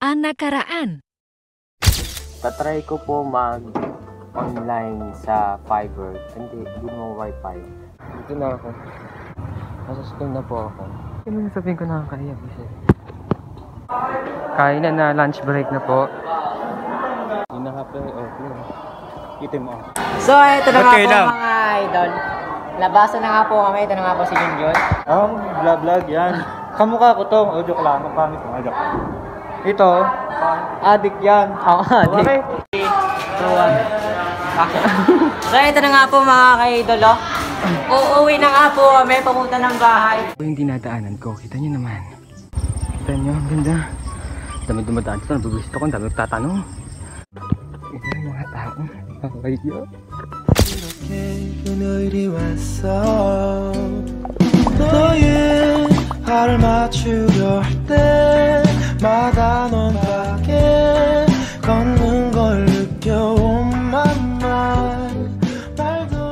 mga nakaraan. Tatry ko po mag-online sa Fiverr. Hindi mo wifi. Dito na ako. Nasa school na po ako. Ano sabihin ko nakakaya? Kain na lunch break na po. Hindi naka-play open. Itim mo. So, ito na nga po mga idol. Labasan na nga po kami. Ito na nga po si Junjun. Vlog yan. Kamukha ko to. O, joke lang. Mapangit mo. Joke. Ito, addict yan. Oo, addict. So, ito na nga po mga ka-idol. Uuwi na nga po kami. Papunta ng bahay. Ito yung dinadaanan ko. Kita nyo naman. Kita nyo, ang ganda. Dami dumadaan ito. Nabubusit ako. Ang dami magtatanong. Ito yung mga tao. Nakakaya. 그늘이 왔어 너의 발을 맞추려 할 때마다 넌 밖에 걷는 걸 느껴 On my mind 말도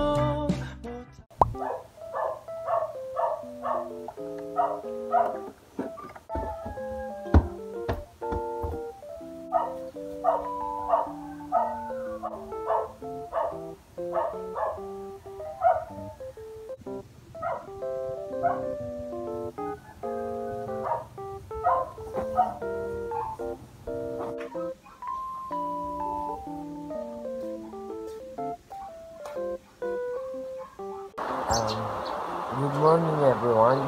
Good morning everyone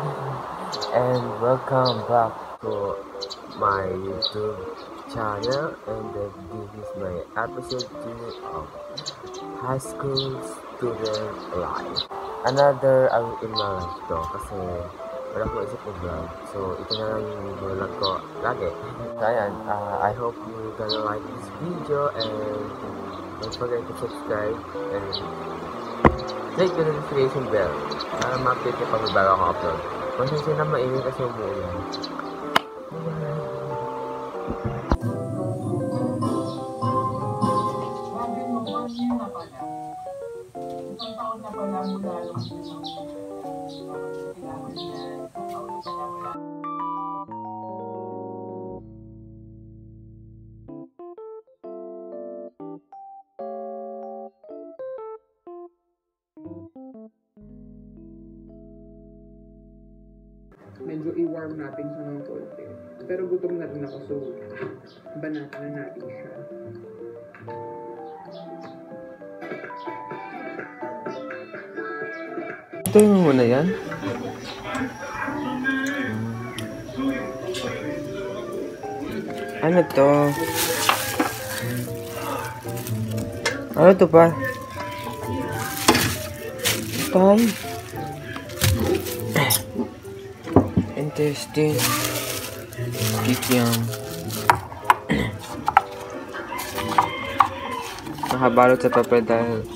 and welcome back to my YouTube channel, and this is my episode 2 of high school student life. Another in my life to kasi wala ko isip ko vlog, so ito na lang yung vlog ko lagi. So ayan, I hope you gonna like this video and don't forget to subscribe and click the notification bell para ma-update nyo pag bago akong upload. Pasensya na mainit kasi umuulan. Isang taon na pala mula nung medyo i-warm natin siya ng konti. Pero gutom na rin ako, so banatan na natin siya. Ito yung muna yan. Ano to? Ano to pa? Tay. Interesting. Kikyang. Nakabalot sa papel dahil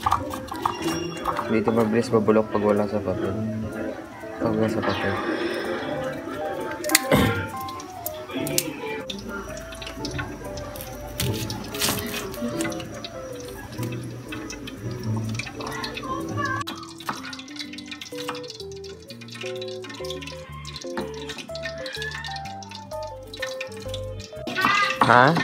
dito mabilis mabulok pag wala sa papel. Pag wala sa papel. Ha?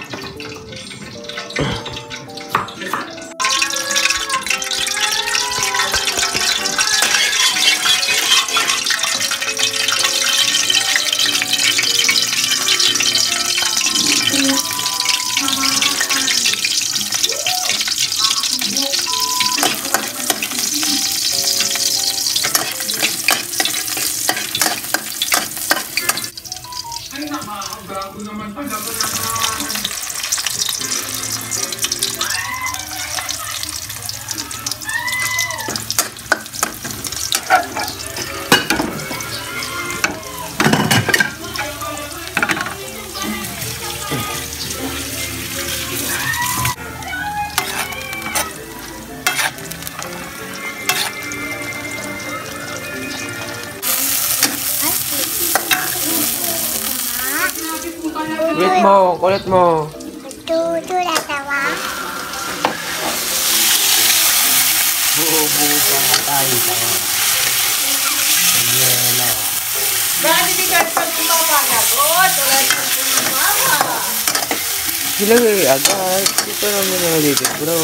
ay nakakabago naman pala ko naman. Kulit mo. Natawa. Buo-buo pa tayo. Bakit hindi ka pa pumapanagot? Wala sa pumapanagot. Nilagay agad. Hindi pa naman nalagay, bro.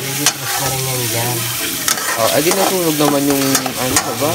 Nagipros na rin yan dyan. Oh, ay di nasunog naman yung ano sa ba?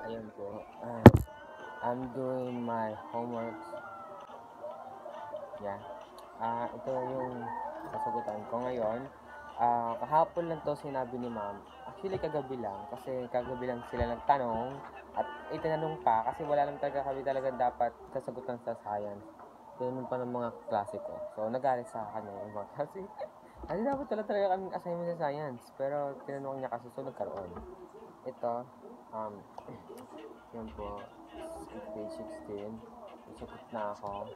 Ayun po. I'm doing my homework. Yeah. Ito yung kasagutan ko ngayon. Kahapon lang to sinabi ni ma'am. Actually, kagabi lang. Kasi kagabi lang sila nagtanong. At itinanong pa. Kasi wala lang kami talaga dapat kasagutan sa science. Tinanong pa ng mga klase ko. So, nagalit sa kanya yung mga klase. Kasi dapat talaga kaming assignment sa science. Pero, tinanong niya kasi. So, nagkaroon. Ito. Yan po. Page 16. Nasagot na ako.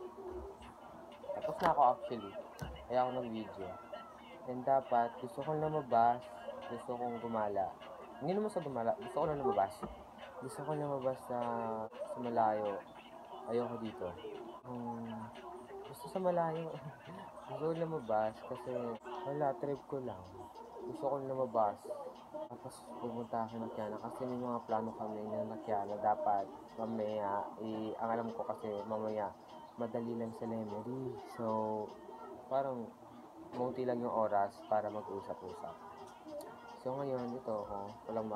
Tapos na ako actually. Kaya ako nag-video. And dapat, gusto kong lumabas. Gusto kong gumala. Hindi naman sa gumala. Gusto ko lang lumabas. Gusto kong lumabas sa malayo. Ayoko dito. Gusto sa malayo. Gusto kong lumabas kasi wala, trip ko lang. Gusto kong lumabas. Tapos pumunta ako ng Lakiana kasi may mga plano kami na Lakiana. Dapat mamaya, ang alam ko kasi mamaya madali lang sa Lemery. So, parang munti lang yung oras para mag-usap-usap. So ngayon, ito ako, walang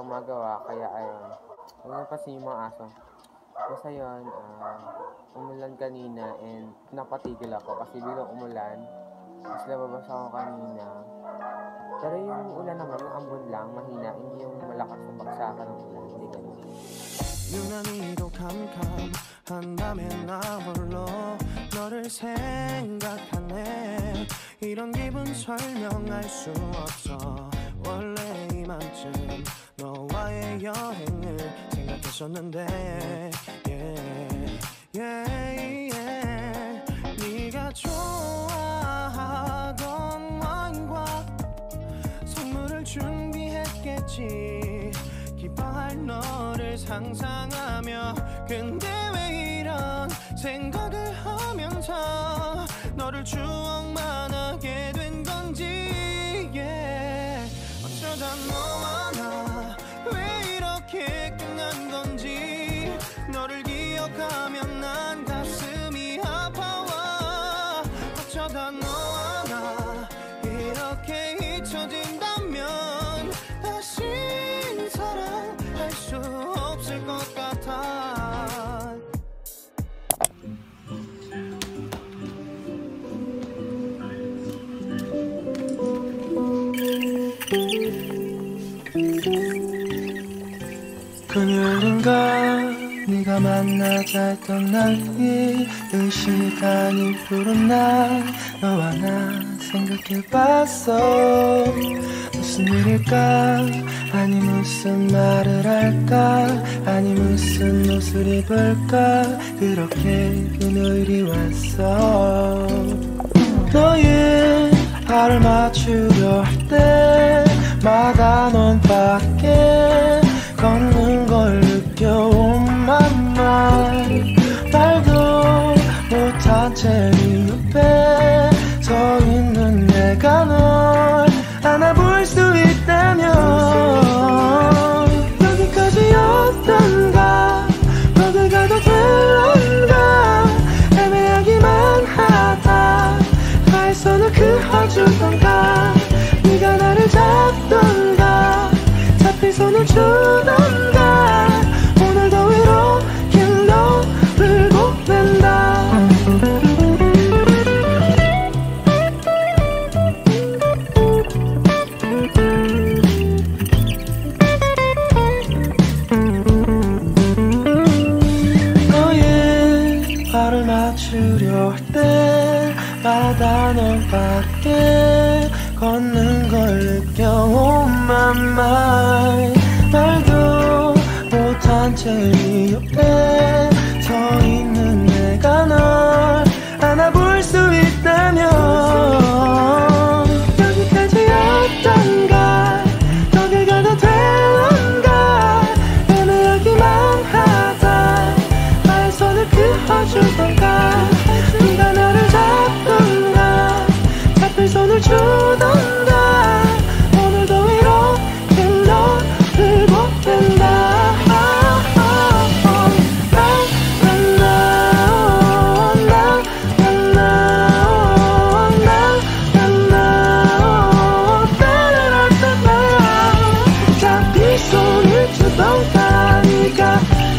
magawa, kaya ayun, huwag napasin yung mga aso. Basta yun, umulan kanina and napatigil ako kasi bilang umulan, mas lababas ako kanina. Pero yung ulan naman, yung ambon lang, mahina, hindi yung malakas na bagsakan ng ulan, hindi ganun. 유난히도 캄캄한 밤에 나 홀로 너를 생각하네. 이런 기분 설명할 수 없어. 원래 이맘쯤 너와의 여행을 생각했었는데 네가 좋아하던 와인과 선물을 준비했겠지. 기뻐할 너를 상상하며 근데 왜 이런 생각을 하면서 너를 추억만 하게 된 건지 어쩌다 너와 나 왜 이렇게 끝난 건지 너를 기억하면 난 가슴이 아파와 어쩌다 너와 나 이렇게 잊혀진다면 다시 사랑할 수 없을 것 같아. 금요일인가 네가 만나자 했던 날이 이 시간이 부른 날 너와 나 생각해봤어. 무슨 일일까 아니 무슨 말을 할까 아니 무슨 옷을 입을까 그렇게 금요일이 왔어. 너의 발을 맞추려 할 때마다 넌 밖에 걷는 걸 느껴 Oh my mind 말도 못한 채 네 옆에 서 있는 내가 널 안아볼 수 있다면 여기까지였던가 어딜 가도 될런가 애매하기만 하다 나의 손을 그어주던가 네가 나를 잡던가 잡힌 손을 주던가 오늘도 이렇게 너를 보낸다 너의 발을 맞추려 할 때마다 넌 밖에 걷는 걸 느껴 Oh my mind 말도 못한 채 네 옆에 서 있는 내가 널 안아볼 수 있다면 여기까지였던가 여길 가도 될런가 애매하기만 하다 나의 손을 그어주던가 네가 나를 잡던가 잡힌 손을 주던가 오늘도 이렇게 너를 보낸다 잡힌 손을 주던가 네가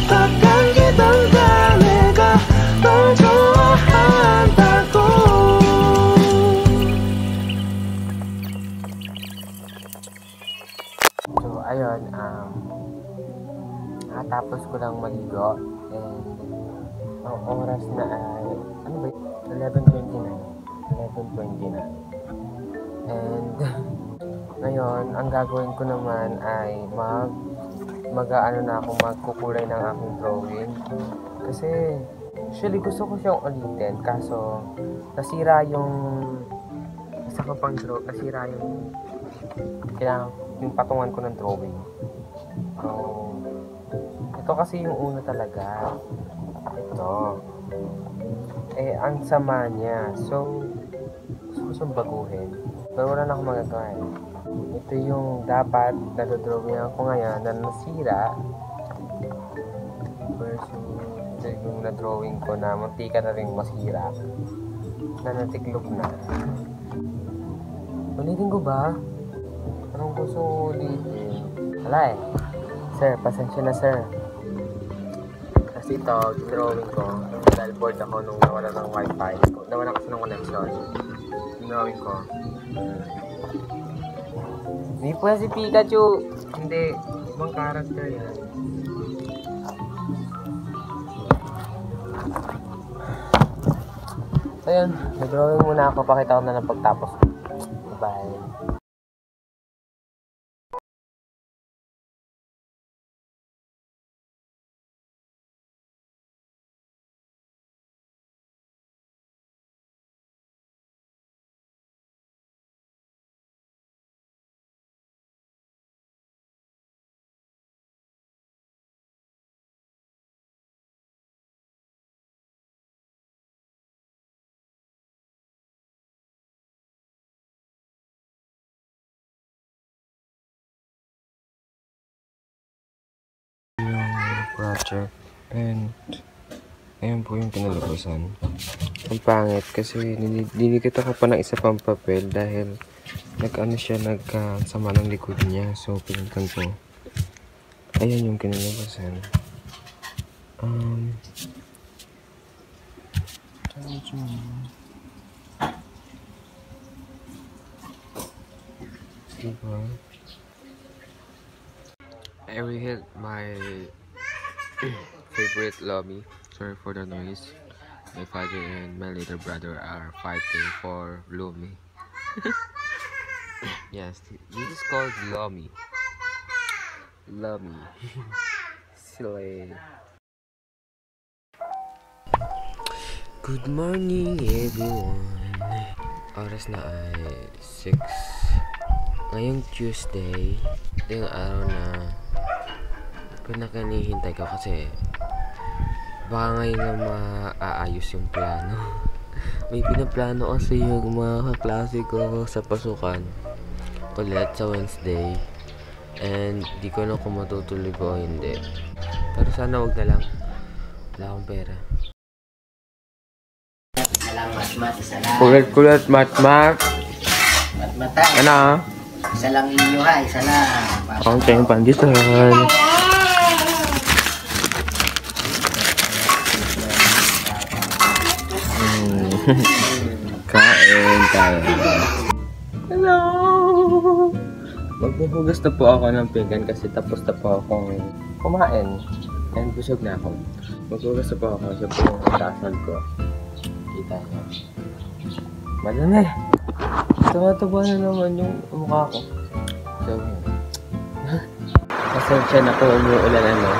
더 당기던가 내가 널 좋아한다고 So, ayun, natapos ko lang maligo and ang oras na ay, ano ba, 11:29 and ngayon, ang gagawin ko naman ay mag-ano na ako, magkukulay ng aking drawing kasi actually gusto ko siyang ulitin kaso nasira yung isa ko pang draw, nasira yung patungan ko ng drawing. So, ito kasi yung una talaga. Ito. Eh, ang sama niya. So, gusto ko siyang baguhin. Pero wala na akong magagawa eh. Ito yung dapat nadodrawing ako ngayon na nasira. Versus ito yung na-drawing ko na muntika na rin masira. Na natiklop na. Ulitin ko ba? Anong gusto ko ulitin? Wala eh. Sir, pasensya na sir. Kasi ito, drawing ko. Dahil bored ako nung nawala ng wifi ko. Nawala kasi ng connection. Drawing ko. Hindi po yan si Pikachu. Hindi. Ibang character yan. Ayun, nag-drawing muna ako. Pakita ko na lang pagtapos. Bye. Project and ayun po yung kinalabasan. Ang pangit kasi dinikit ako pa ng isa pang papel dahil nagkasama ng likod niya, so pinagkan ko. Ayan yung kinalabasan. Diba? I will hit my favorite lobby. Sorry for the noise. My father and my little brother are fighting for Lumi. Yes, this is called Lumi. Lumi. Silly. Good morning, everyone. Oras na ay 6. Ngayong Tuesday, ito yung araw na pinakanihintay ko kasi baka ngayon na maaayos yung plano. May pinaplano kasi yung mga kaklase ko sa pasukan ulit sa Wednesday, and di ko na kung matutuloy ko o hindi. Pero sana wag na lang, wala akong pera. Isa lang. Kulit mat. Matay. Ano? Isa lang inyo ha, isa lang. Konting pandesal. Kain tayo. Hello! Magbuhugas na po ako ng pinggan kasi tapos na po akong kumain. And busog na ako. Magbuhugas na po ako sa pangkasal ko. Kita nyo. Madami. Tumataba na naman yung mukha ko. So, pasensya na po umuulan ano.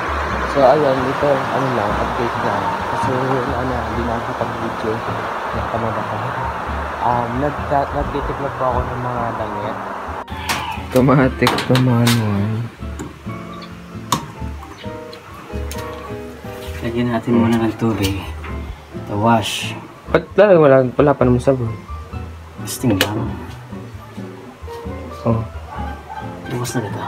So, ayun, ito, update lang. Kasi, hindi na ako pag-video. Nakamad ako. Nagtitiklop po ako ng mga damit. Automatic to manual. Lagyan natin muna ng tubig. The wash. Ba't wala pa naman sabon? Testing lang. Oh. Bukas na dito.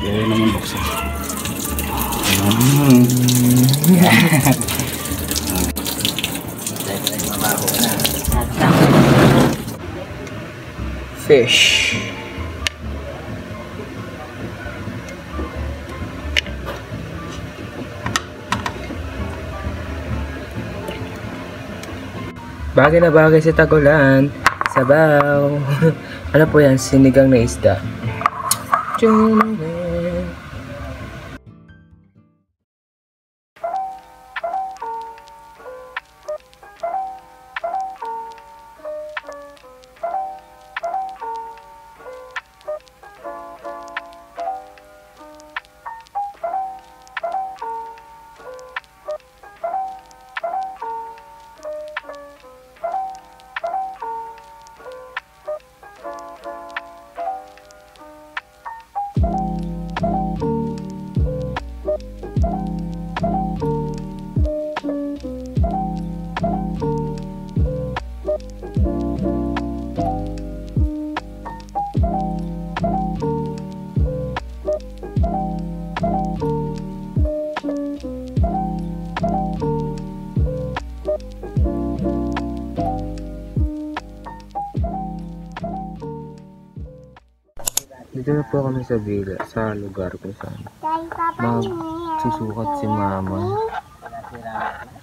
Yan naman buksan. Fish. Bagay na bagay sa tagulan. Sabaw. Ano po yan? Sinigang na isda. Dito na po kami sa villa, sa lugar kung saan magsusukat si mama.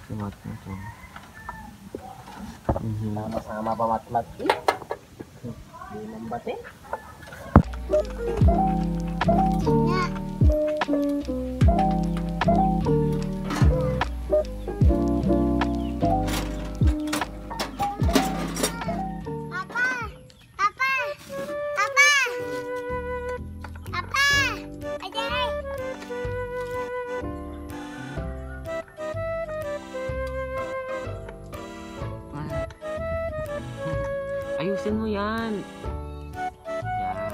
Sumat na ito. Sama-sama pa mat-mat. Hindi mambate. Ayusin mo yan. Yan.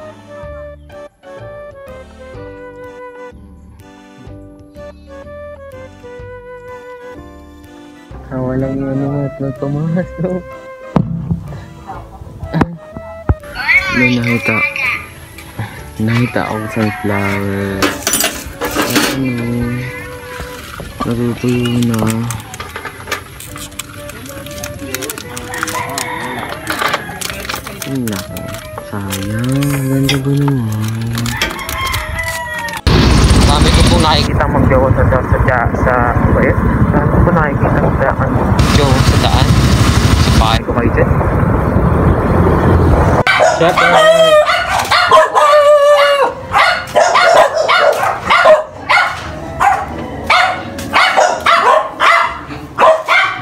Walang yun naman at magpamasok. May nakita ako sa flower. Natutuyo na. Nako, sayang. Ganda ba naman? Dami ko po nakikita mag-jowa sa ba yun? Dami ko po nakikita mag-jowa sa daan. Sa bahay ko kayo dyan.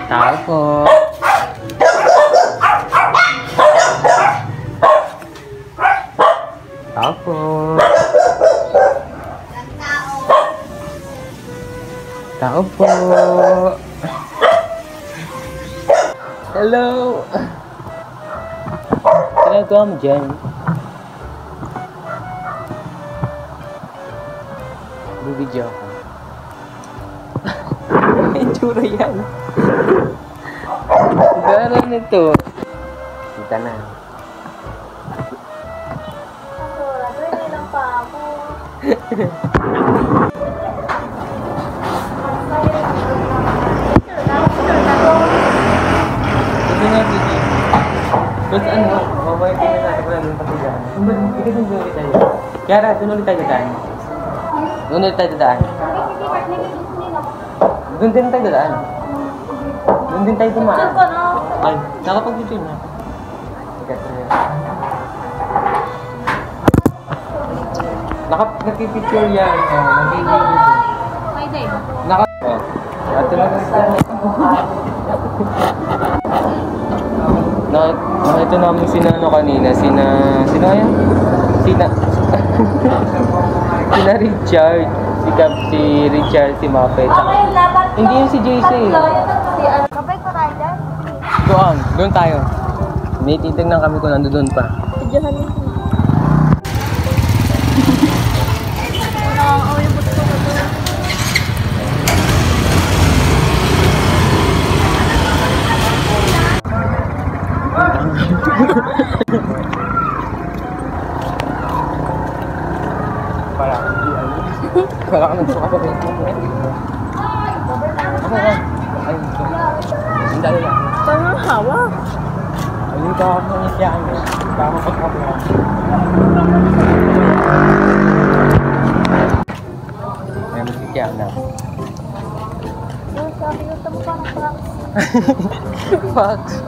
Tao po. Tao po. po. Hello. Ginagawa mo dyan? Bibidyo ako. May tsura yan. Gara nito. Kita na. Pwede lang pa ako. Sige nga, sige. Tapos ano, mabait na natin wala nung pasigaan. Sige, doon ulit tayo. Kiara, doon ulit tayo dadaan. Doon ulit tayo dadaan. Doon din tayo dadaan. Doon din tayo dumaan. Ay, nakapag-video na. Sige, sige. Nakapag-picture yan. Nag-video. May day. At talaga nakita namin sina ano kanina, sino yan? Sina Richard, si Richard, si Muppet. Hindi yun si JC. Kabay ko tayo dyan. Doon tayo. May titignan kami kung nandoon pa. Tidyahan mo. Wala ka nagsuka pa rin. Ay, hindi lang. Tangang hawak. Ayun ka ako ng yan. Tama pa ka pa. May masikyan na. Sabi ko ito mo parang Fox.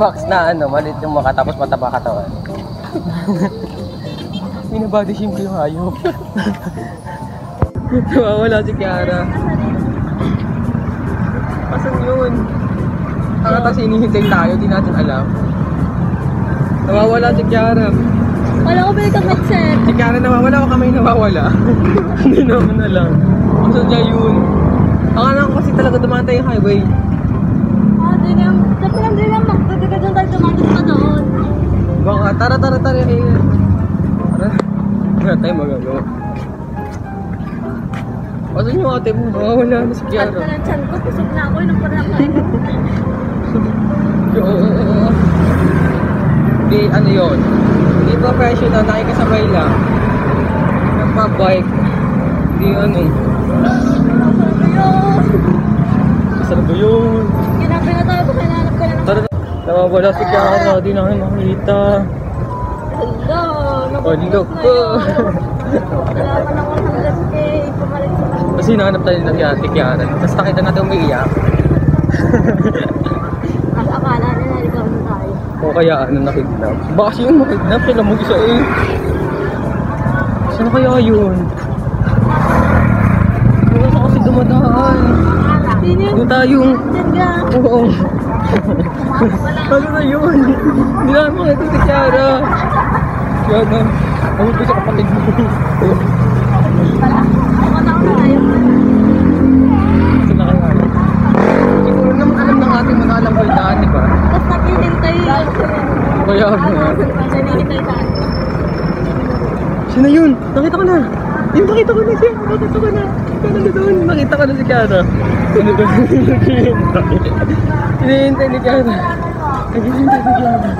Fox na ano, malit yung maka tapos mataba katawan. Minabody shame ko yung hayop. Nawawala si Kiara. Asan yun? Ang atas hinihintay tayo, di natin alam. Nawawala si Kiara. Wala ko ba yung headset? Si Kiara nawawala o kamay nawawala? Hindi naman alam. Asan niya yun? Ang alam ko kasi talaga dumaan tayo yung highway. Di lang. Dapat lang din lang magpagkaga doon tayo tumatos pa doon. Baka tara. Wala tayo magagawa. Asan yung ate mo? Nawawala na si Kiara. At ng tiyan ko, kusog na ako. Ilang parang Di ano yun? Di professional, nakikasabay lang. Nagpa-bike. Di ano. Masarap ba yun? Kinabi na tayo kung kailanap ko na ng... Tara, nawawala si Kiara. Di namin makita. Hello! Nakulog ko. Kailangan ako ng gaske. Ipumalit sa mga... Kasi hinahanap tayo ng Ate Kiara. Tapos nakita natin umiiyak. Akala nila ikaw na tayo. O kaya ano nakidnap. Baka siya yung makidnap. Sila mag-isa eh. Saan kaya yun? Bukas ako kasi dumadaan. Doon tayo. Diyan ka. Oo. Ano na yun? Hindi namin makita si Kiara. Kiara. Ano ko sa kapatid mo? Ako na tayo. Saan na kaya? Siguro naman alam ng ating mga alam ko yung daan, di ba? Tapos naghihintay lang. Kaya nga. Naghihintay tayo. Sino yun? Nakita ko na! Yung nakita ko na siya! Nakita ko na! Ano doon? Nakita ko na si Kiara. Ano doon? Hinihintay ni Kiara. Naghihintay si Kiara.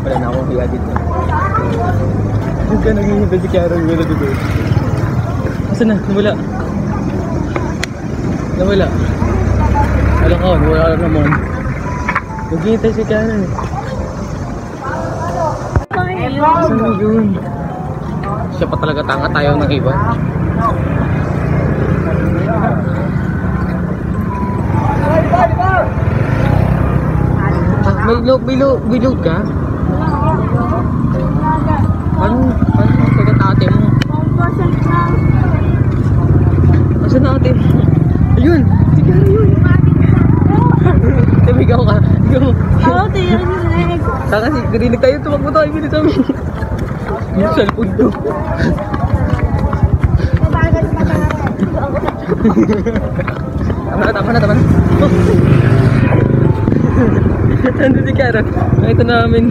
Wala na akong hiya dito. Doon ka naghihintay si Kiara. Wala doon. Asa na? Nawala. Nawala. Alam ko, nawala naman. Naghihintay si Kiara. Saan na yun? Siya pa talaga tanga, tayo ng iba. May load ka? Paano kagat ate mo? Asan na ate? Ayun! Sige na yun! Tumigaw ka. Oo, tirinig. Saka kasi garinig tayo, tumakbo tayo, bilis kami. Yung cellphone ko. Tama na. Nandun si Karen. Ito namin.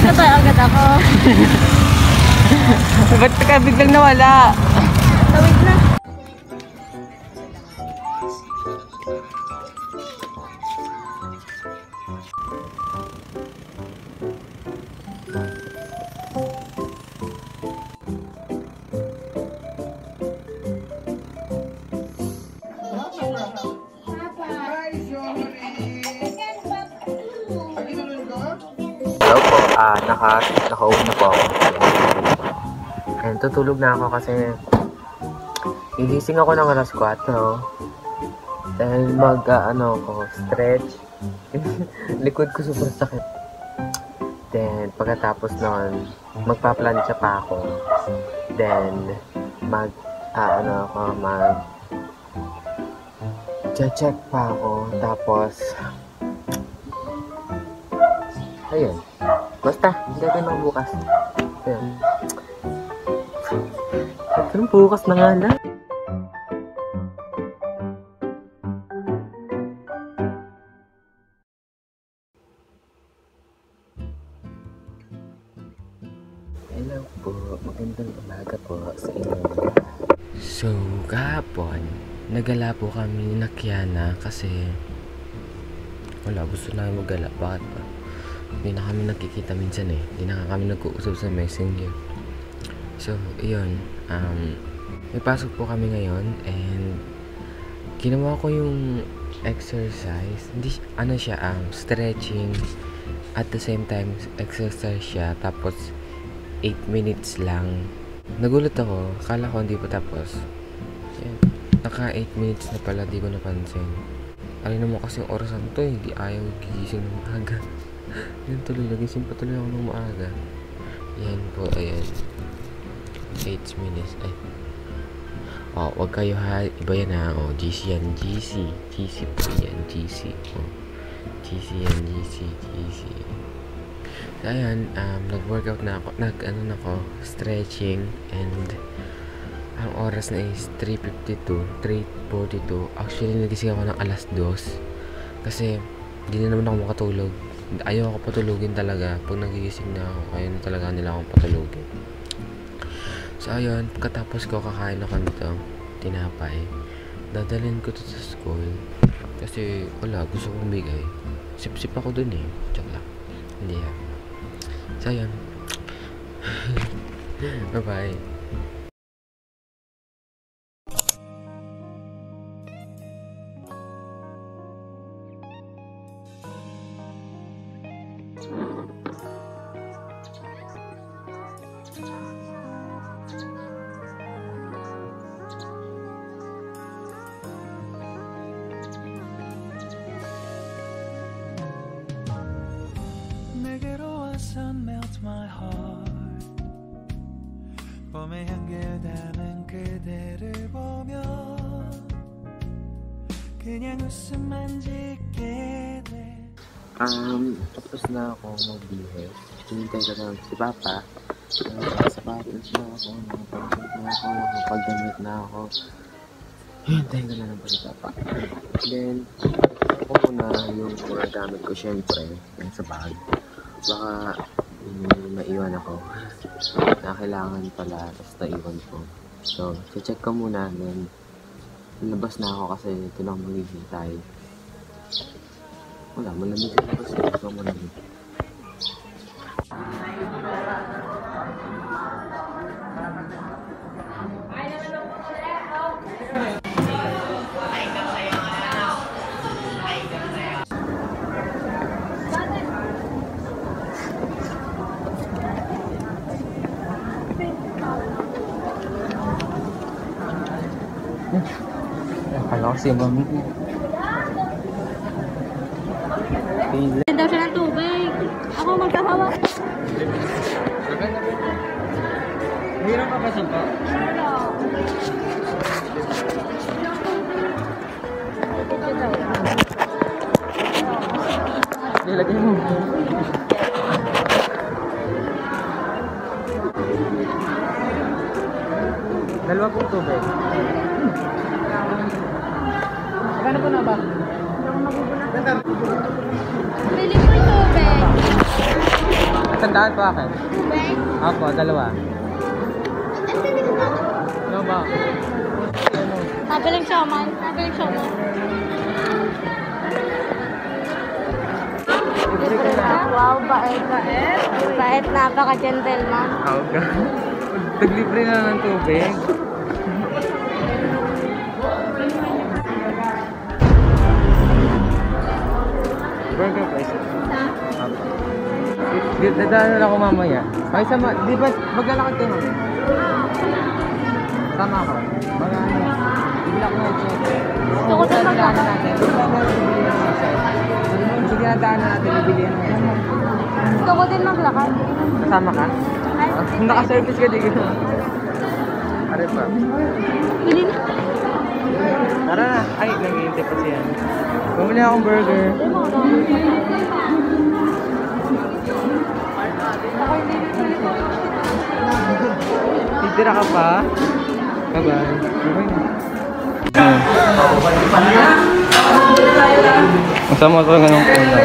Natay agad ako. Ba't ka biglang nawala? Tawid na. Hello po, nakauwi na po ako. And tutulog na ako kasi gigising ako ng alas 4. Dahil stretch. Likod ko super sakit. Then, pagkatapos nun, magpaplansya pa ako. Then, check pa ako. Tapos, ayun. Basta, gagawin ako bukas. Ayun. Anong bukas na nga lang? Hello po, magandang umaga po sa inyo. So, kahapon, nagala po kami ni Kiana kasi gusto namin magala. Bakit ba? Hindi na kami nakikita minsan eh. Hindi na kami nag-uusap sa messenger. So, yun. May pasok po kami ngayon and ginawa ko yung exercise. Hindi, stretching. At the same time, exercise siya. Tapos, 8 minutes lang. Nagulat ako. Akala ko hindi pa tapos. Yan. Naka 8 minutes na pala. Di ko napansin. Alin naman kasi yung orasan to eh. Hindi ayaw gigising ng maaga. Yan tuloy. Nagising pa tuloy ako ng maaga. Yan po. Ayan. 8 minutes. Ay. Oh, wag kayo ha. Iba yan ha. Oh, GC yan. GC. GC po yan. GC. Oh. GC yan. GC. So, ayan. Nag-workout na ako. Stretching. And ang oras na is 3:42. Actually, nagising ako ng alas 2. Kasi, hindi na naman ako makatulog. Ayaw ako patulugin talaga. Pag nagigising na ako, ayaw na talaga nila akong patulugin. So, ayun, pagkatapos ko kakain ako nito, tinapay, dadalhin ko to sa school. Kasi, gusto kong bigay. Sip-sip ako dun eh. Tsaka lang. Hindi ha. So, ayun. Bye-bye. Melt my heart 봄의 향기를 담은 그대를 보며 그냥 웃음만 짓게 돼. Tapos na ako magbihis. Hinintay ko lang si Papa. Sapatos na ako, nakapag-suit na ako, nakapag-damit na ako. Hinintay ko na lang pa si Papa. Then, ako muna yung mga gamit ko syempre, yung sa bag. Baka maiwan ako na kailangan pala, tapos naiwan ko. So, check ko muna, then labas na ako kasi ito lang maghihintay. Wala, malamig sa labas. So, malamig. Akala ko siya mami. Daw siya ng tubig. Ako magkahawa. Hirap pa ba sa pa? Nilagay mo. Dalawa pong tubig. Magkano po na ba? Bili mo yung tubig. Tandaan po akin. Tubig? Opo, dalawa. Ano ba? Nabiling siomay. Nabiling siomay. Wow, bait. Bait? Bait, napaka-gentleman. Ako ka. Taglibre na ng tubig. Burger place. Dadaanan ako mamaya. Ay, sama, di ba, maglalakad kayo mamaya? Tama ako. Mag-ano, bibila ko ng check. Gusto ko din maglakad. Sige, nadaanan natin, bibili ng headset. Gusto ko din maglakad. Kasama ka? Ay, Kung naka-service ka, di ka. Are pa. bili na. Tara na. Ay, nag-iintay pa siya. Bumili akong burger. Titira ka pa? Bye-bye. Masama ko ganun po na.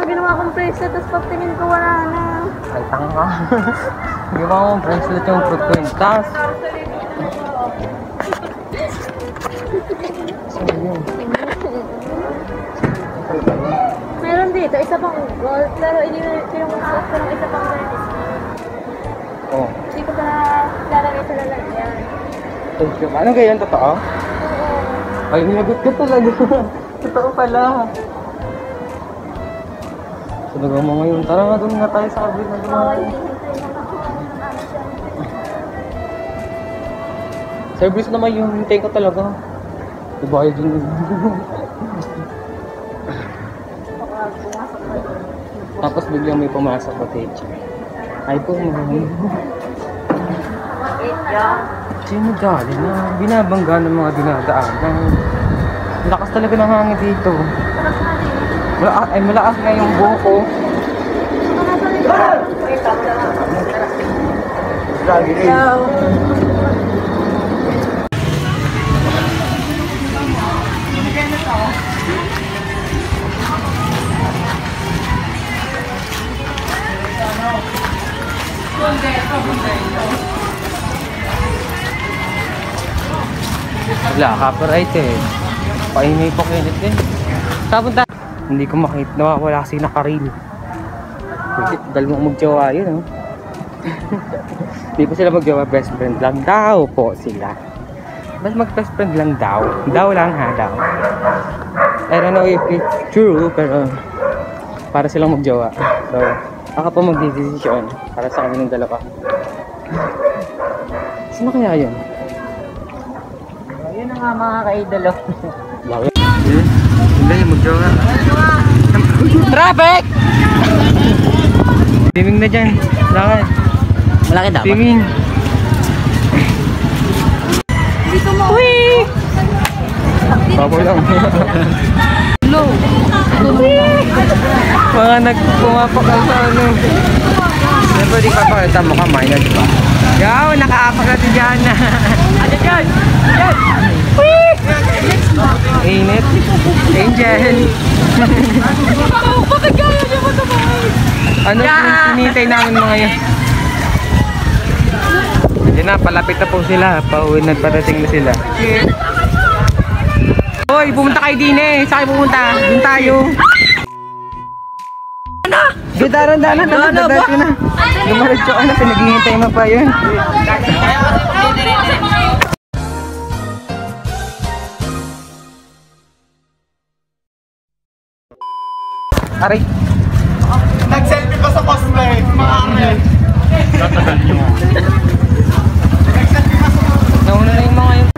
Ginawa akong bracelet, tapos pagtingin ko wala na. Ay, tanga ka. Ginawa akong bracelet yung fruit quintas. Meron dito, isa pang gold, pero pinungusuot ko ng isa pang gold. Oh. Hindi ko pa lalagay sa lalagyan. Thank you. Ano ganyan? Totoo? Ay, nilagot ka talaga. Totoo pala. Talaga mo ngayon. Tara nga, doon nga tayo sa kabit na Okay, doon. Service naman yung hintay ko talaga. Diba kayo dun? Tapos biglang may pumasok na teacher. Ay po, mahal. Sino dali na binabangga ng mga dinadaanan? Lakas talaga ng hangin dito. Malakas na yung buko. Wala, copyright eh. Paingay po kinit din. Saan punta? Hindi ko makita. Nawawala kasi nakareel. Dalawang magjawa yun, oh. Hindi po sila magjawa. Best friend lang daw po sila. Mas mag-best friend lang daw. Daw lang ha, daw. I don't know if it's true, pero para silang magjawa. So, ako po magdidesisyon para sa kami ng dalawa. Sino kaya yun? Yun na nga mga ka-idolo. Lawit. Hindi, magjawa. Traffic! Swimming na dyan. Lakad. Malaki dapat. Swimming. Dito mo. Uy! Babo lang. Low. Mga nagpumapakal sa ano. Siyempre di papakita mo ka, minor, di ba? Yaw, nakaapak na si Jana. Ano dyan? Dyan! Init. Angel. Bakit kaya niyo mo ito Ano yung sinitay namin mga yun? Yan na, palapit na po sila. Pauwi na parating na sila. Hoy, pumunta kayo din eh. Saan kayo pumunta? Doon tayo. Ano? Daran-daran na. Dadan ko na. Lumaradyo ka na. Pinaghihintay mo pa yun. Aray. Nag-selfie pa sa cosplay, mga angel. Tatagal nyo. Nauna na yung mga yun.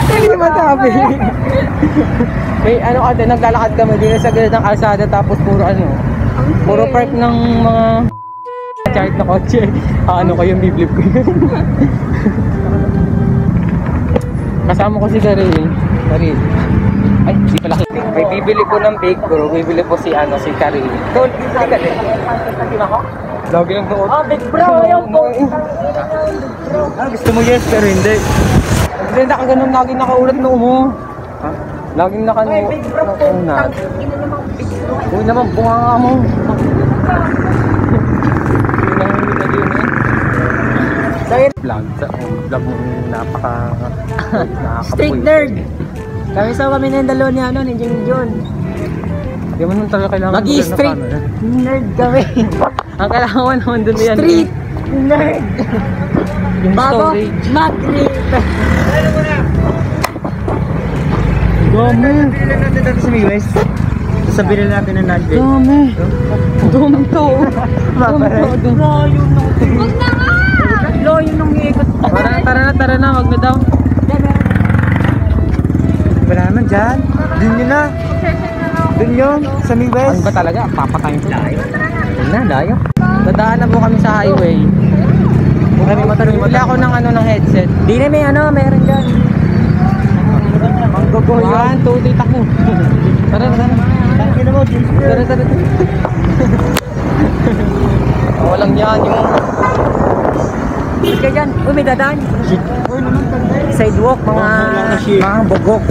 Hindi naman sabi. May ano ka din, naglalakad kami din sa gilid ng kalsada tapos puro park ng mga chart na kotse. Ano ko yung biblip ko yun. Kasama ko si Daryl. Ay, di pala. May bibili po ng bake bro. Bibili po si si Karin. Tol, bibili ka din. Hindi ako. Lagi lang noon. Oh, big bro, ayaw po. Gusto mo yes, pero hindi. Hindi, nakaganon. Laging nakaulat noo mo. Ha? Laging nakano. Big bro po. Uy naman, bunga mo. Dahil vlog mo nakaka Street nerd. Kami kami na yung dalawa ni ni John. Hindi mo naman talaga kailangan Mag-i-street nerd kami. Ang kailangan mo naman dun yan. Street nerd. Yung Bago, storage. mag-rip. Dami. Pili natin dati sa West. Sabihin natin na natin. Dami. Dami to. Layo nung iikot. Tara na, wag na daw. Wala naman dyan. Dun yun na. Dun yun, sa May Ano West. ba talaga? Papatayin ko. Layo. Dadaan na po kami sa highway. Kung kami matanong, bili ako ng ng headset. Di na may meron dyan. Ang gogoyo. 1, 2, 3, takbo. Tara. Tangina mo, James. Tara. Walang yan yung... Ba't ka dyan? Uy, may dadaan. Sidewalk, mga bugok.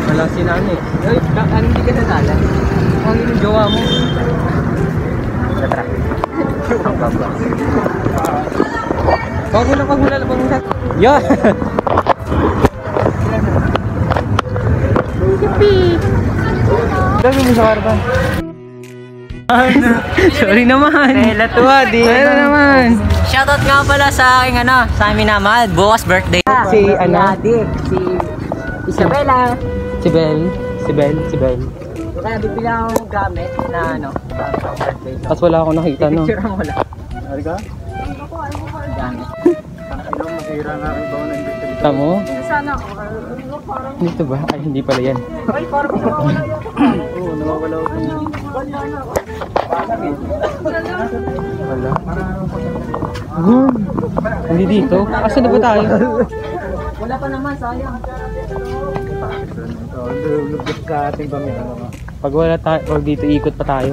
Wala si Nani. Ay, hindi ka nadala? Ang yung jowa mo. Tara. Wag mo na. Yan! Dami mo sa karban. Sorry naman. Tela tuwa, di. Tela naman. Shoutout nga pala sa aking sa amin naman. Bukas birthday. Si Adik, si Isabella. Si Bel. Kaya bibili akong gamit na birthday. Tapos wala akong nakita, no? Picture ang wala. Ari ka? Gamit. Tangina mo, masira nga ang baon ng birthday. Tamo? Sana ako. Dito ba? Ay, hindi pala yan. Ay, parang nawawala yun. Oo, nawawala ako. Wala. Hindi dito. Asa na ba tayo? Wala pa naman, sayang. Lugos sa ating pamilya. Pag wala tayo, pag dito ikot pa tayo.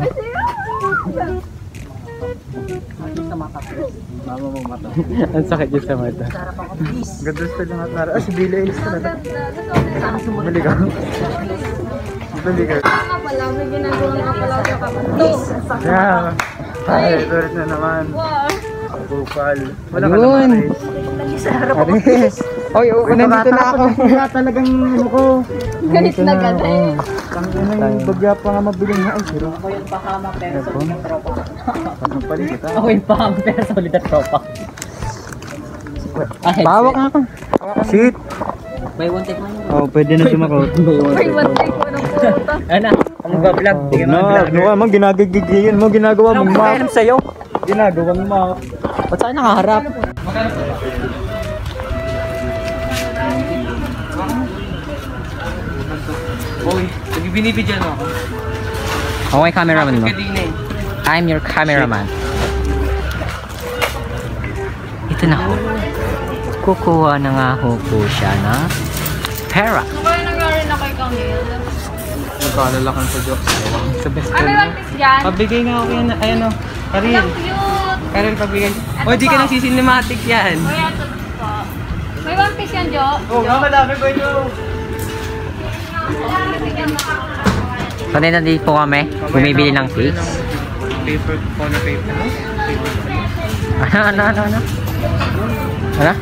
Mama mo mata. Ang sakit yun sa mata. Sarap ako, please. Ganda sa lang at nara. Si Billy Ellis ka na. Sana sumunod. Bali ka. Bali ka. Tama pala, may ginagawa nga pala ako sa kapatid. Yeah. Ay, tulit na naman. Wow. Bukal. Wala ka Ayun. naman. Aris. Oy, nandito na ako. Wala talagang ano ko. Galit na galit. Tangina yung bagya pa nga mabiling nga. Ay, sira. Ako yung pahama pero solid na tropa. Pasang pali kita. Ako yung pahama pero solid na tropa. Bawak nga ako. Shit. May one take man yun. Oh, pwede na sumakot. Ay, matay ko ng puta. Ano? Ang mag-vlog. Tingnan mo No, ano ka, ginagagigiyan mo, ginagawa Ano mong ko map. kailan sa'yo? Ginagawa mong map. Ba't saan nakaharap? Oy, binibidyan mo ako. Ako yung cameraman mo. Kadina eh. I'm your cameraman. Ito na ho. Kukuha na nga ho po siya na pera. Ano kaya nangyari na kay Camille? Nagkaalalakan sa jokes. Sa best Ay, friend may mo. one piece dyan. Pabigay nga ako yan. Ayan o. Karil. Ang cute. Karil, pabigay. Ano O, di ka pa? nagsisinematic yan. Kuya, ito po. May one piece yan, Jo. Oh, nga madami ko ito. So, nandito po kami. Bumibili ng cakes. Paper, corner paper. Ano? Ano? Ano?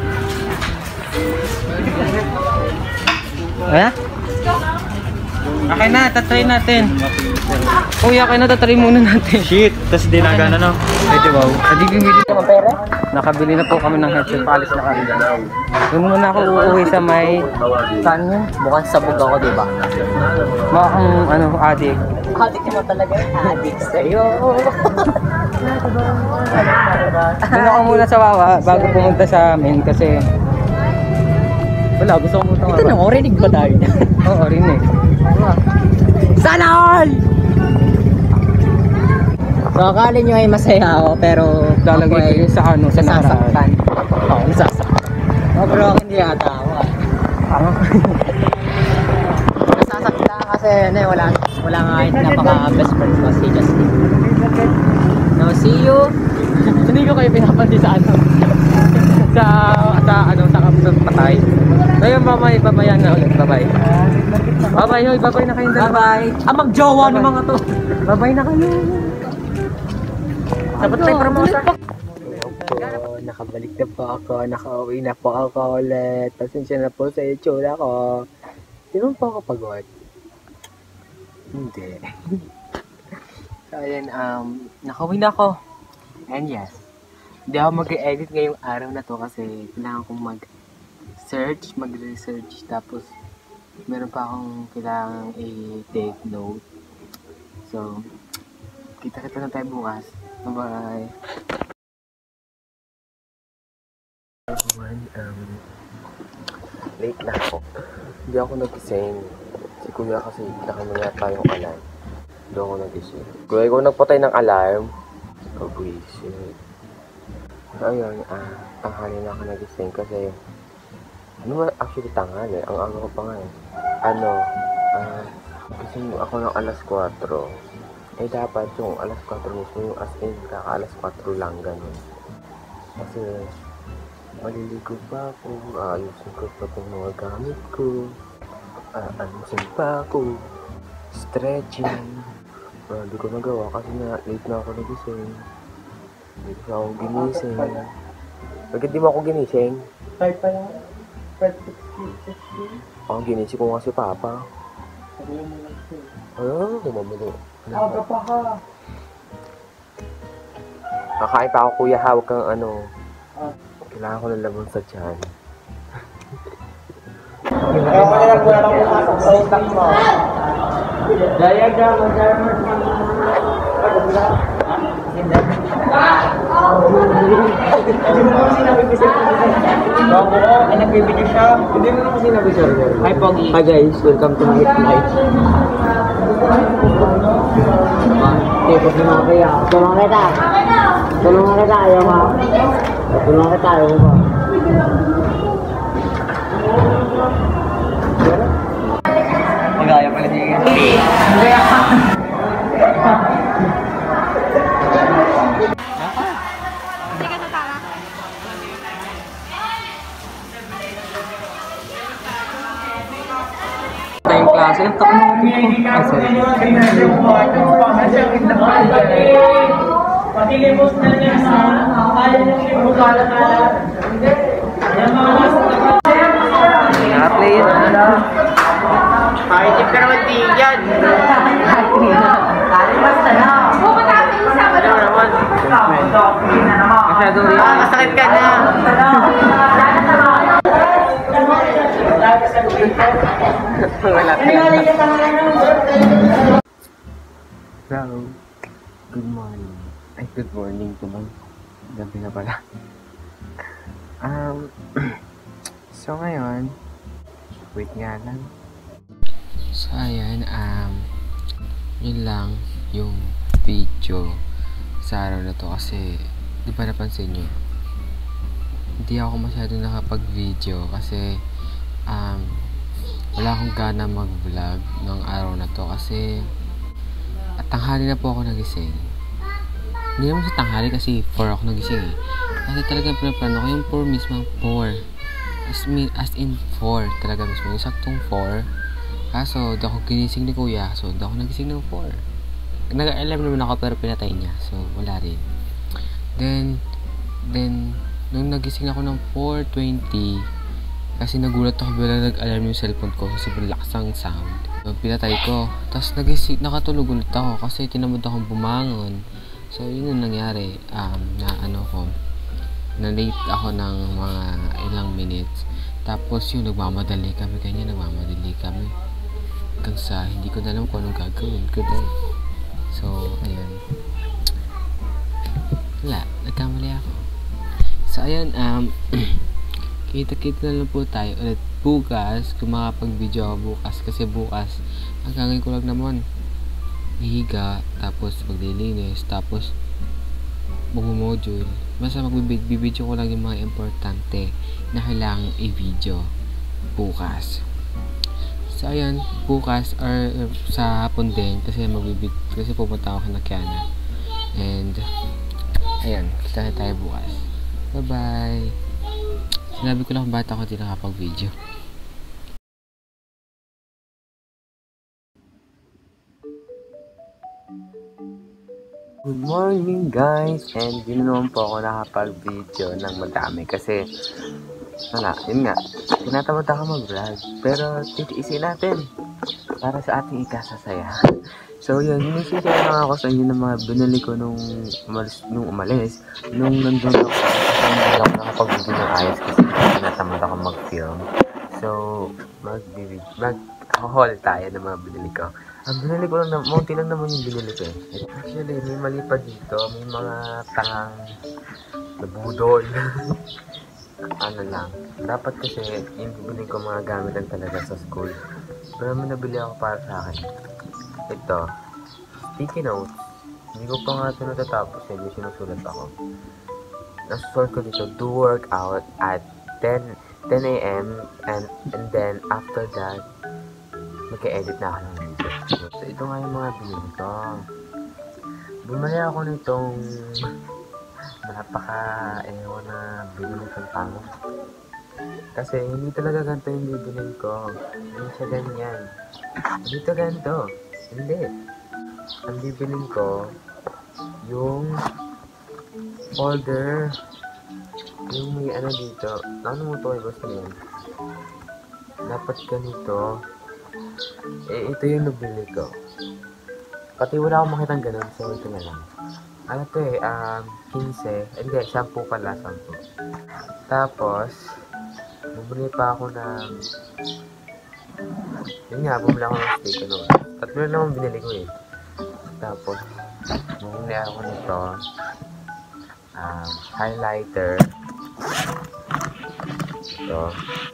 Okay na, tatry natin. Uy, okay na, tatry muna natin. Shit, tas dinagana no. Medyo wow. Hindi bumili ka ng pera? Nakabili na po kami ng headset, paalis na kami. Doon muna ako uuwi sa may... Saan yun? Mukhang sabog ako, di ba? Mga adik. Adik mo talaga. Adik sa'yo. Doon ako muna sa Wawa bago pumunta sa amin kasi... Wala, gusto ko punta Ito na, orinig ba tayo? Oo, rinig. Sana all! So, akala nyo ay masaya ako, pero Lalagay ko yun sa nakaraan. nasasaktan. Oo, nasasaktan. bro, hindi yata ako. Nasasakta kasi wala nga kahit napaka-best friends ko si Justin. No, see you. Hindi ko kayo pinapansin sa sa kapsat patay. Ngayon babay na ulit. Bye-bye. Bye-bye na kayong dalawa. Bye-bye. Mag-jowa ng mga to. Bye-bye na kayo. Dapat may promotion. Nakabalik na po ako, nakauwi na po ako ulit. Pasensya na po sa itsura ko. Di naman po ako pagod. Hindi. So ayan, nakauwi na ako. And yes, hindi ako mag-edit ngayong araw na to kasi kailangan kong mag-research, tapos meron pa akong kailangan i-take note. So, kita-kita na tayo bukas. Bye-bye! Everyone, late na ako. Hindi ako nagising. Si Kuya kasi nakano yata yung alarm. Hindi ako nagising. Kuya, ikaw nagpatay ng alarm. Pag-wisip. So, ayun, tanghali na ako nagising kasi ano ba actually tanghali? Ang aga ko pa nga eh. Gising ako ng alas 4. Eh, dapat yung alas 4 mismo yung as in, kaka-alas 4 lang ganun. Kasi maliligo pa ako, ayusin ko pa itong mga gamit ko, anusin pa ako, stretching. Hindi ko nagawa kasi late na ako nagising. Hindi ko ako ginising. Bakit di mo ako ginising? 5 pa lang. 5, 6, 6. Ako ginising ko nga si Papa. Sabihin mo lang siya. Ano? Bumabili. Aga pa ka. Kakain pa ako, Kuya, hawag kang kailangan ko ng labon sa tiyan. Kaya mo nilang wala lang pumasok sa utak mo. Diagram. Hindi mo naman sinabi ko siya. Bago ko, nagbibigay siya. Hindi mo naman sinabi siya. Hi, Pogi. Hi guys, welcome to my life. Tipos na mga kaya. Tulungan kita, ayaw ka. Tulungan kita, ayaw ka. Magaya pala niya. Tayong klase. Ang takot Pakilimos na niya sa kaya niyong ibukalat na. play it. Kahit yung pero hindi yan. Basta na. Ano naman? Masyadong rin. Masakit ka na. Wala So, good morning. Ay, good morning to man. Gabi na pala. So ngayon, wait nga lang. So ayan, yun lang yung video sa araw na to kasi di ba napansin nyo? Hindi ako masyado nakapag-video kasi wala akong gana mag-vlog ng araw na to kasi at tanghali na po ako nagising. Hindi naman sa tanghali kasi 4 ako nagising eh. Kasi talagang pinaplano ko yung 4 mismo, 4. As in 4 talaga mismo. Yung saktong 4. Kaso, di ako ginising ni Kuya. So, di ako nagising ng 4. Nag-alarm naman ako pero pinatay niya. So, wala rin. Then, nung nagising ako ng 4:20, kasi nagulat ako bila nag-alarm yung cellphone ko kasi sobrang lakas ang sound. So, pinatay ko. Tapos, nakatulog ulit ako kasi tinamad akong bumangon. So, yun yung nangyari. Na-late ako ng mga ilang minutes. Tapos, yung nagmamadali kami. Hanggang sa, hindi ko na alam kung anong gagawin ko dahil. So, ayun. Wala, nagkamali ako. So, ayun, kita-kita na lang po tayo ulit bukas. Kung makapag-video ako bukas. Kasi bukas, ang gagawin ko lang naman, hihiga, tapos maglilinis, tapos magmo-module, Basta magbibideo ko lang yung mga importante na kailangang i-video bukas. So ayun, bukas or sa hapon din kasi kasi pupunta ako sa Kiana. And ayun, kita na tayo bukas. Bye bye. Sinabi ko lang kung bakit ako di nakapag-video. Good morning guys, and yun naman po ako nakapag-video ng madami kasi wala, yun nga, tinatamad ako mag-vlog pero titiisin natin para sa ating ikasasaya. So yun, sinisishare lang ako sa inyo ng mga binili ko nung umalis nung nandun ako kasi hindi ako nakapag-video ng ayos kasi tinatamad ako mag-film. So mag-haul tayo ng mga binili ko. Ang binili ko lang, munti lang naman yung binili ko eh. Actually, may mali pa dito. May mga tangang nabudol. Ano lang. Dapat kasi, yung binili ko mga gamitan talaga sa school. Pero may nabili ako para sa akin. Ito. Sticky notes. Hindi ko pa nga ito natatapos eh. May sinusulat ako. Nasusulat ko dito, do work out at 10 a.m. and then after that, mag-edit na ako ng video. So, ito nga yung mga binili ko. Bumili ako nitong napaka-ewan na binili kong tango. Kasi hindi talaga ganito yung bibilin ko. Hindi siya ganyan. Dito ganito. Hindi. Ang bibilin ko, yung folder, yung may ano dito. Ano mo ito ay basta yan. Dapat ganito. Eh, ito yung nabili ko. Pati wala akong makitang ganun, so ito na lang. Ano to eh, 15. Hindi, 10 pala, 10. Tapos, bumili pa ako ng... Yun nga, bumili ako ng sticker noon. Tatlo na naman binili ko eh. Tapos, bumili ako nito. Highlighter. Ito.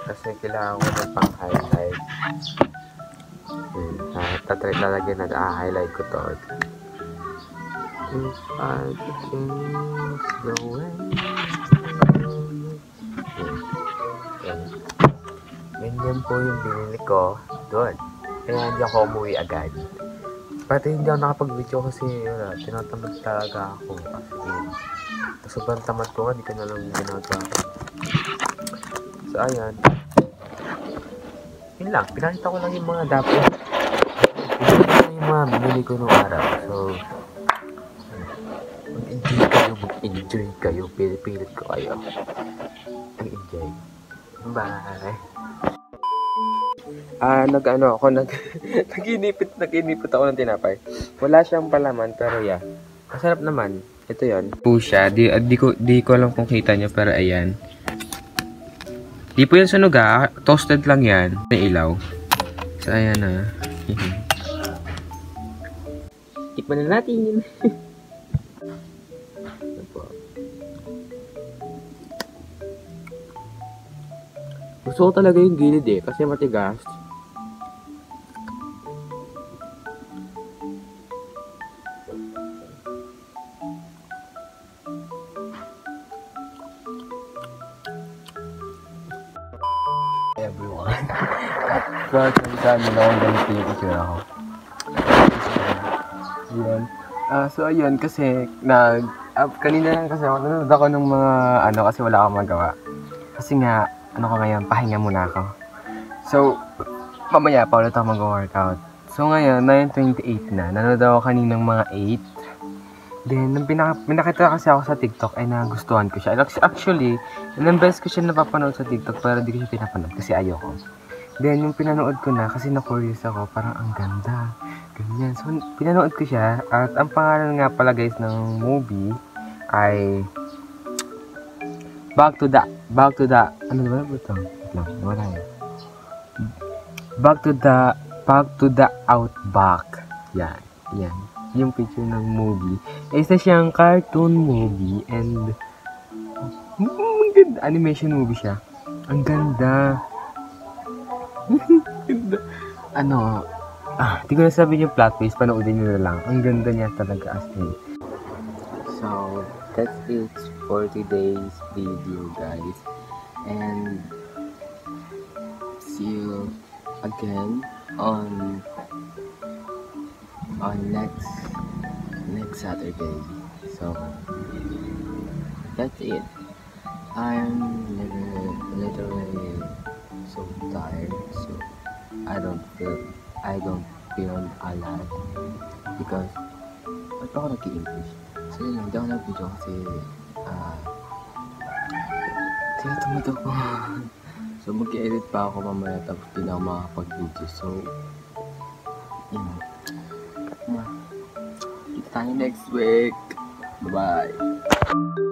Kasi kailangan ko ng pang-highlight. Lalagyan na highlight ko to. If I could change the way. Ganyan po yung binili ko doon. Kaya hindi ako umuwi agad. Pati hindi ako nakapag-video kasi tinatamad talaga ako. Sobrang tamad ko, hindi ko na lang ginagawa. So ayan. Yun lang, pinakita ko lang yung mga dapat. Yung mga binili ko nung araw. So, mag-enjoy kayo. Pilit ko kayo. Mag-enjoy. Bye! Nag-inipit ako ng tinapay. Wala siyang palaman, pero yeah. Masarap naman. Ito yon. Po siya. Di ko alam kung kita niyo, pero ayan. Di po yan sunog ah. Toasted lang yan. May ilaw. So, ayan na. Tikman na natin. Gusto ko talaga yung gilid eh. Kasi matigas. Everyone. At saan nila akong ganito yung picture ako. Ayan. So ayun kasi kanina lang kasi nanonood ako ng mga kasi wala akong magawa. Kasi nga ngayon, pahinga muna ako. So mamaya pa ulit ako mag-workout. So ngayon 9:28 na. Nanonood ako kaninang mga 8. Then, nung pinakita kasi ako sa TikTok ay nagustuhan ko siya. Actually, ilang beses ko siya napapanood sa TikTok pero di ko siya pinapanood kasi ayoko. Then, yung pinanood ko na kasi na-curious ako, parang ang ganda. Ganyan. So, pinanood ko siya at ang pangalan nga pala guys ng movie ay Back to the ano ba ito? Wala yun. Back to the Outback. Yan. Yung picture ng movie. Isa siyang cartoon movie and ganda. Animation movie siya. Ang ganda. Di ko na sabihin yung plot twist. Panoodin nyo na lang. Ang ganda niya talaga as in. So, that's it 40 days video, guys. And see you again on next Saturday. So that's it. I'm literally so tired, so I don't feel alive because ba't ako nag-i-English? So yun lang, hindi ako nag-video kasi kaya tumato ko. So mag-edit pa ako mamaya tapos di na ako makakapag-video. So yun. Kita tayo next week. Bye-bye.